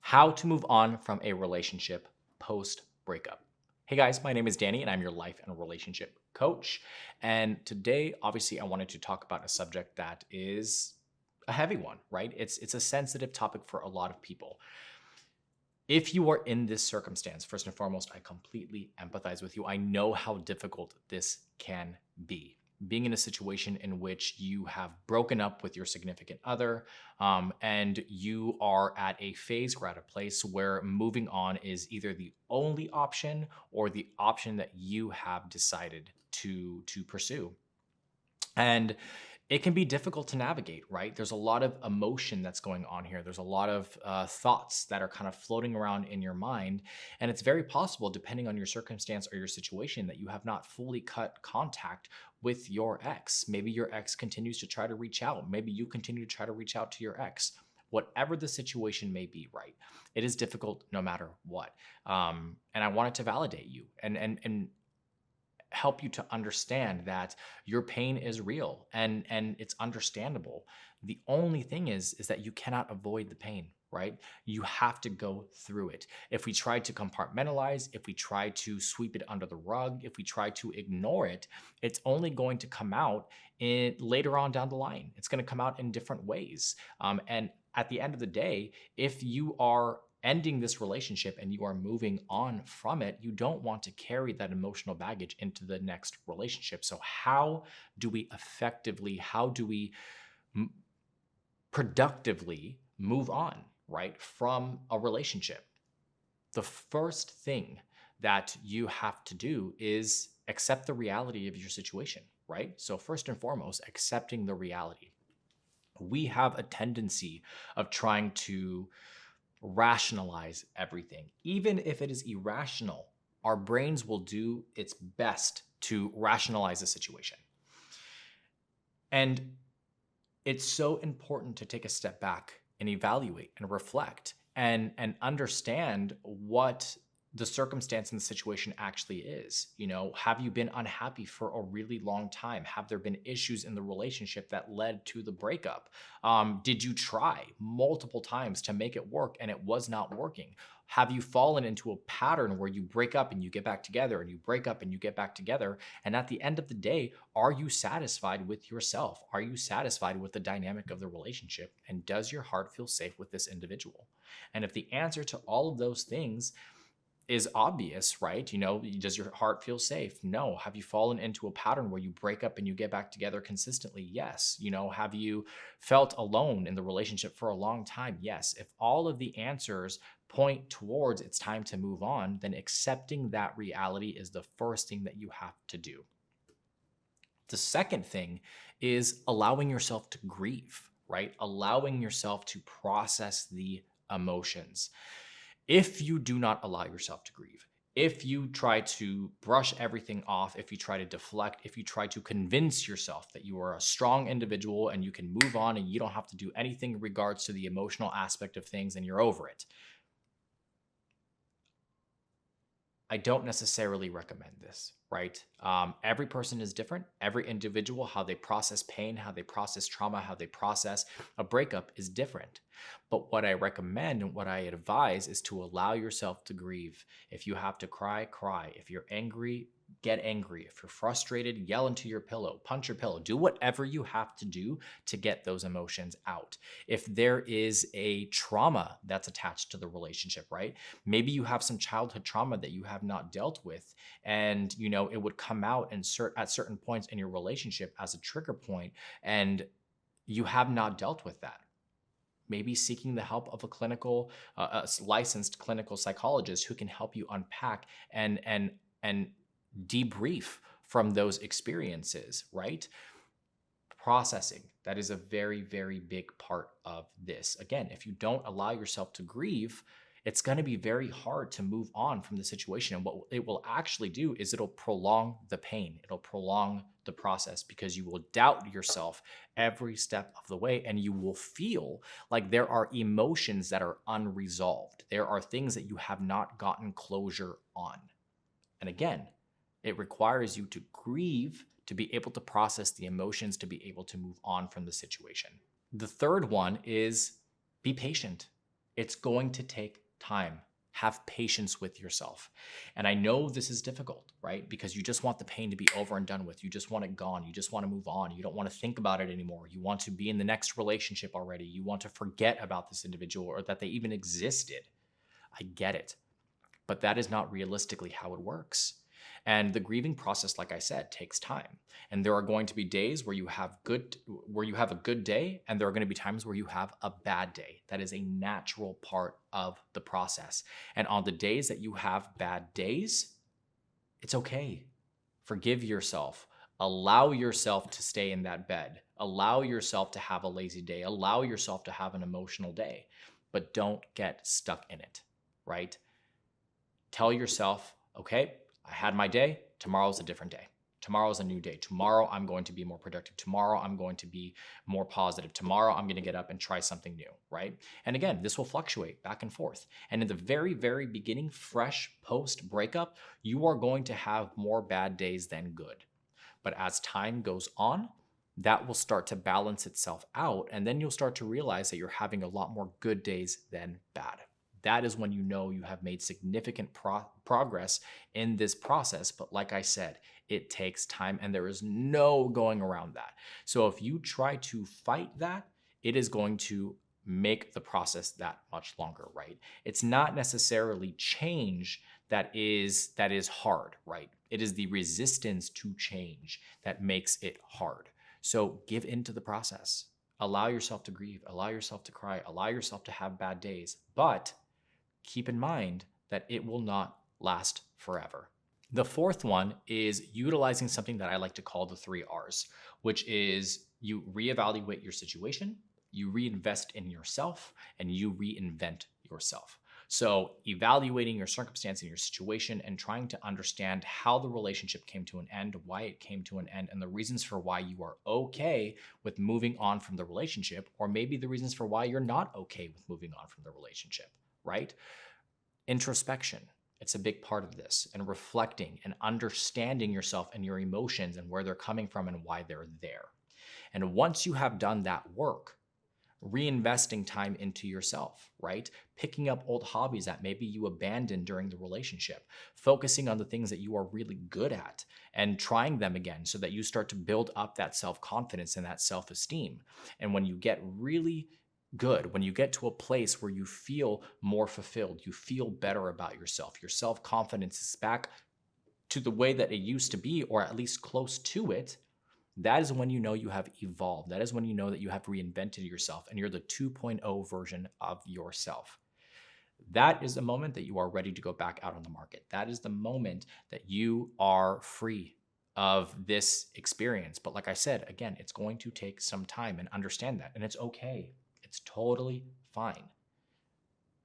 How to move on from a relationship post breakup. Hey guys, my name is Danny and I'm your life and relationship coach. And today, obviously, I wanted to talk about a subject that is a heavy one, right? It's a sensitive topic for a lot of people. If you are in this circumstance, first and foremost, I completely empathize with you. I know how difficult this can be. Being in a situation in which you have broken up with your significant other, and you are at a phase or at a place where moving on is either the only option or the option that you have decided to pursue. And it can be difficult to navigate, right? There's a lot of emotion that's going on here. There's a lot of thoughts that are kind of floating around in your mind. And it's very possible, depending on your circumstance or your situation, that you have not fully cut contact with your ex. Maybe your ex continues to try to reach out. Maybe you continue to try to reach out to your ex. Whatever the situation may be, right? It is difficult no matter what. And I wanted to validate you and help you to understand that your pain is real and it's understandable. The only thing is that you cannot avoid the pain, right? You have to go through it. If we try to compartmentalize, if we try to sweep it under the rug, if we try to ignore it, it's only going to come out in later on down the line. It's going to come out in different ways. And at the end of the day, if you are ending this relationship and you are moving on from it, you don't want to carry that emotional baggage into the next relationship. So how do we effectively, how do we productively move on, right, from a relationship? The first thing that you have to do is accept the reality of your situation, right? So first and foremost, accepting the reality. We have a tendency of trying to rationalize everything. Even if it is irrational, our brains will do its best to rationalize a situation. And it's so important to take a step back and evaluate and reflect and understand what the circumstance and the situation actually is. You know, have you been unhappy for a really long time? Have there been issues in the relationship that led to the breakup? Did you try multiple times to make it work and it was not working? Have you fallen into a pattern where you break up and you get back together and you break up and you get back together? And at the end of the day, are you satisfied with yourself? Are you satisfied with the dynamic of the relationship? And does your heart feel safe with this individual? And if the answer to all of those things is obvious, right? You know, does your heart feel safe? No. Have you fallen into a pattern where you break up and you get back together consistently? Yes. You know, have you felt alone in the relationship for a long time? Yes. If all of the answers point towards it's time to move on, then accepting that reality is the first thing that you have to do. The second thing is allowing yourself to grieve, right? Allowing yourself to process the emotions. If you do not allow yourself to grieve, if you try to brush everything off, if you try to deflect, if you try to convince yourself that you are a strong individual and you can move on and you don't have to do anything in regards to the emotional aspect of things and you're over it, I don't necessarily recommend this, right? Every person is different. Every individual, how they process pain, how they process trauma, how they process a breakup is different. But what I recommend and what I advise is to allow yourself to grieve. If you have to cry, cry. If you're angry, get angry. If you're frustrated, yell into your pillow, punch your pillow, do whatever you have to do to get those emotions out. If there is a trauma that's attached to the relationship, right? Maybe you have some childhood trauma that you have not dealt with, and you know it would come out and at certain points in your relationship as a trigger point, and you have not dealt with that. Maybe seeking the help of a licensed clinical psychologist who can help you unpack and debrief from those experiences, right? Processing, that is a very, very big part of this. Again, if you don't allow yourself to grieve, it's going to be very hard to move on from the situation. And what it will actually do is it'll prolong the pain. It'll prolong the process because you will doubt yourself every step of the way. And you will feel like there are emotions that are unresolved. There are things that you have not gotten closure on. And again, it requires you to grieve to be able to process the emotions, to be able to move on from the situation. The third one is be patient. It's going to take time. Have patience with yourself. And I know this is difficult, right? Because you just want the pain to be over and done with. You just want it gone. You just want to move on. You don't want to think about it anymore. You want to be in the next relationship already. You want to forget about this individual or that they even existed. I get it. But that is not realistically how it works. And the grieving process, like I said, takes time. And there are going to be days where you have a good day, and there are going to be times where you have a bad day. That is a natural part of the process. And on the days that you have bad days, it's okay. Forgive yourself. Allow yourself to stay in that bed. Allow yourself to have a lazy day. Allow yourself to have an emotional day, but don't get stuck in it, right? Tell yourself, okay, I had my day. Tomorrow's a different day. Tomorrow's a new day. Tomorrow, I'm going to be more productive. Tomorrow, I'm going to be more positive. Tomorrow, I'm going to get up and try something new, right? And again, this will fluctuate back and forth. And in the very, very beginning, fresh post breakup, you are going to have more bad days than good. But as time goes on, that will start to balance itself out. And then you'll start to realize that you're having a lot more good days than bad. That is when you know you have made significant progress in this process. But like I said, it takes time and there is no going around that. So if you try to fight that, it is going to make the process that much longer, right? It's not necessarily change that is hard, right? It is the resistance to change that makes it hard. So give into the process. Allow yourself to grieve, allow yourself to cry, allow yourself to have bad days, but keep in mind that it will not last forever. The fourth one is utilizing something that I like to call the 3 R's, which is you reevaluate your situation, you reinvest in yourself, and you reinvent yourself. So evaluating your circumstance and your situation and trying to understand how the relationship came to an end, why it came to an end, and the reasons for why you are okay with moving on from the relationship, or maybe the reasons for why you're not okay with moving on from the relationship, right? Introspection. It's a big part of this, and reflecting and understanding yourself and your emotions and where they're coming from and why they're there. And once you have done that work, reinvesting time into yourself, right? Picking up old hobbies that maybe you abandoned during the relationship, focusing on the things that you are really good at and trying them again so that you start to build up that self-confidence and that self-esteem. And when you get really good, when you get to a place where you feel more fulfilled, you feel better about yourself, your self-confidence is back to the way that it used to be, or at least close to it, that is when you know you have evolved. That is when you know that you have reinvented yourself and you're the 2.0 version of yourself. That is the moment that you are ready to go back out on the market. That is the moment that you are free of this experience. But like I said, again, it's going to take some time, and understand that. And it's okay. It's totally fine.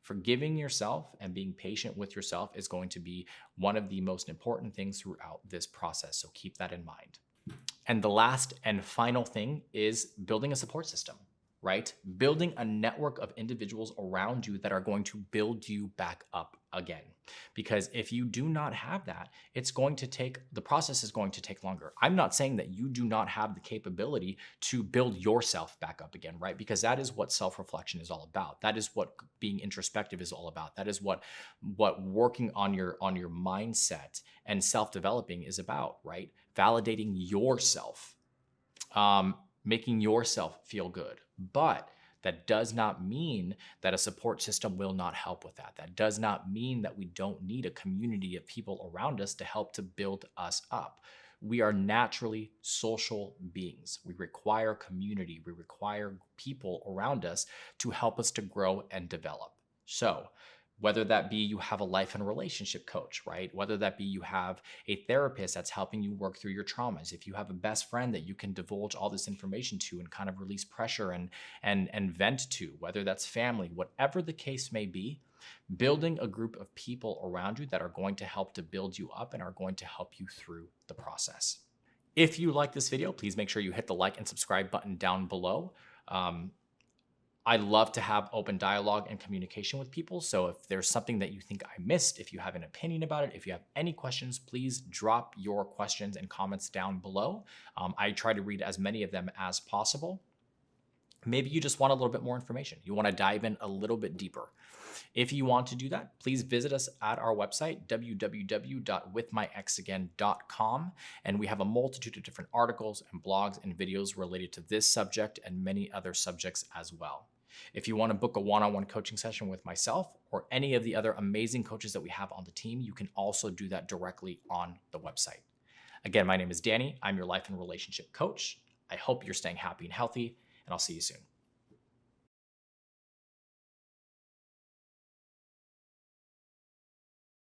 Forgiving yourself and being patient with yourself is going to be one of the most important things throughout this process. So keep that in mind. And the last and final thing is building a support system, right? Building a network of individuals around you that are going to build you back up again. Because if you do not have that, the process is going to take longer. I'm not saying that you do not have the capability to build yourself back up again, right? Because that is what self-reflection is all about. That is what being introspective is all about. That is what working on your mindset and self-developing is about, right? Validating yourself, making yourself feel good. But that does not mean that a support system will not help with that. That does not mean that we don't need a community of people around us to help to build us up. We are naturally social beings. We require community. We require people around us to help us to grow and develop. So whether that be you have a life and relationship coach, right? Whether that be you have a therapist that's helping you work through your traumas. If you have a best friend that you can divulge all this information to and kind of release pressure and vent to, whether that's family, whatever the case may be, building a group of people around you that are going to help to build you up and are going to help you through the process. If you like this video, please make sure you hit the like and subscribe button down below. I love to have open dialogue and communication with people. So if there's something that you think I missed, if you have an opinion about it, if you have any questions, please drop your questions and comments down below. I try to read as many of them as possible. Maybe you just want a little bit more information. You want to dive in a little bit deeper. If you want to do that, please visit us at our website, www.withmyexagain.com. And we have a multitude of different articles and blogs and videos related to this subject and many other subjects as well. If you want to book a one-on-one coaching session with myself or any of the other amazing coaches that we have on the team, you can also do that directly on the website. Again, my name is Danny. I'm your life and relationship coach. I hope you're staying happy and healthy, and I'll see you soon.